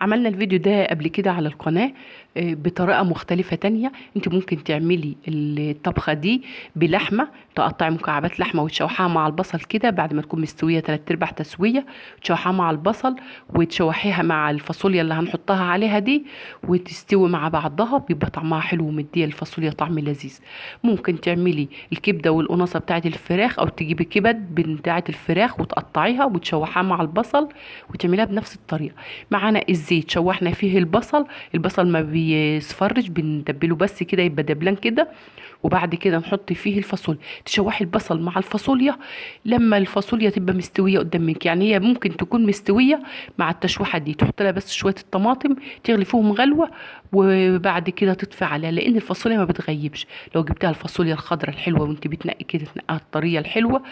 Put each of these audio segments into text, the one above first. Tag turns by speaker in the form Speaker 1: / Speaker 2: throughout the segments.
Speaker 1: عملنا الفيديو ده قبل كده على القناة بطريقة مختلفة تانية. انت ممكن تعملي الطبخة دي بلحمة، تقطعي مكعبات لحمة وتشوحها مع البصل كده بعد ما تكون مستوية 3/4 تسوية، تشوحها مع البصل وتشوحيها مع الفاصوليا اللي هنحطها عليها دي وتستوي مع بعضها، بيبقى طعمها حلو ومديه الفاصوليا طعم لذيذ. ممكن تعملي الكبدة والقناصة بتاعت الفراخ، او تجيبي كبد بتاعت الفراخ وتقطعيها وتشوحها مع البصل وتعمليها بنفس الطريقة. معانا الزيت شوحنا فيه البصل ما بيصفرش، بندبله بس كده يبقى دبلان كده، وبعد كده نحط فيه الفاصوليا. تشوحي البصل مع الفاصوليا لما الفاصوليا تبقى مستويه قدامك، يعني هي ممكن تكون مستويه مع التشويحه دي، تحط لها بس شويه الطماطم تغلي فيهم غلوه، وبعد كده تطفي عليها لان الفاصوليا ما بتغيبش. لو جبتها الفاصوليا الخضراء الحلوه وانت بتنقي كده تنقيها الطريه الحلوه،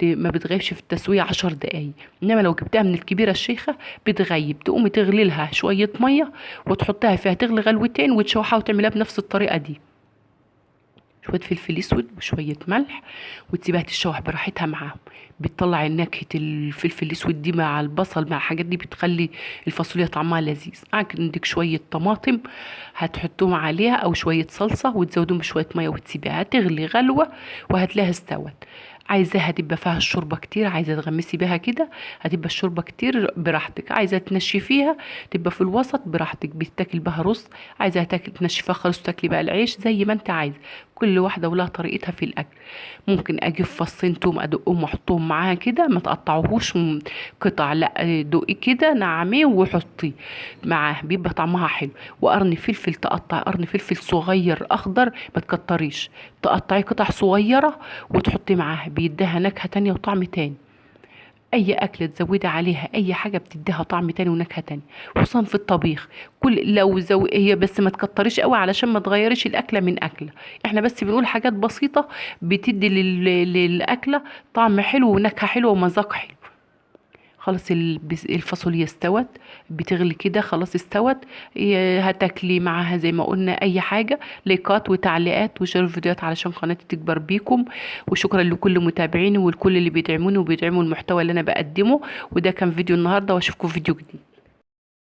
Speaker 1: ما بتغيبش في التسويه 10 دقايق. انما لو جبتها من الكبيره الشيخه بتغيب، تقومي تغلي لها شويه ميه وتحطها فيها تغلي غلوتين وتشوحها وتعملها بنفس الطريقه دي. شويه فلفل اسود وشويه ملح وتسيبها تتشوح براحتها معاهم. بتطلع نكهه الفلفل الاسود دي مع البصل مع الحاجات دي، بتخلي الفاصوليا طعمها لذيذ. عندك شويه طماطم هتحطوهم عليها او شويه صلصه وتزودوهم بشويه ميه وتسيبها تغلي غلوه وهتلاقيها استوت. عايزاها تبقى فيها الشوربه كتير، عايزه تغمسي بيها كده هتبقى الشوربه كتير براحتك، عايزه تنشفيها تبقى في الوسط براحتك، بتاكل بها رز، عايزه تاكل تنشفيها خالص وتاكلي بقى العيش زي ما انت عايزه. كل واحده ولها طريقتها في الاكل. ممكن اجيب فصين توم ادقهم واحطهم معاها كده، ما تقطعوهوش قطع، لا دقي كده نعميه وحطيه معاه بيبقى طعمها حلو. وقرن فلفل، تقطع قرن فلفل صغير اخضر، ما تكتريش، تقطعي قطع صغيره وتحطي معاها، بيديها نكهه تانية وطعم تاني. اي اكله تزودي عليها اي حاجه بتديها طعم تاني ونكهه تانية، خصوصا في الطبيخ. لو هي بس ما تكتريش قوي علشان ما تغيريش الاكله من اكله. احنا بس بنقول حاجات بسيطه بتدي للاكله طعم حلو ونكهه حلوه ومذاق حلو. خلاص الفاصوليا استوت، بتغلي كده خلاص استوت. هتاكلي معاها زي ما قلنا اي حاجه. لايكات وتعليقات وشير الفيديوهات علشان قناتي تكبر بيكم. وشكرا لكل متابعيني والكل اللي بيدعموني وبيدعموا المحتوى اللي انا بقدمه. وده كان فيديو النهارده، واشوفكم في فيديو جديد.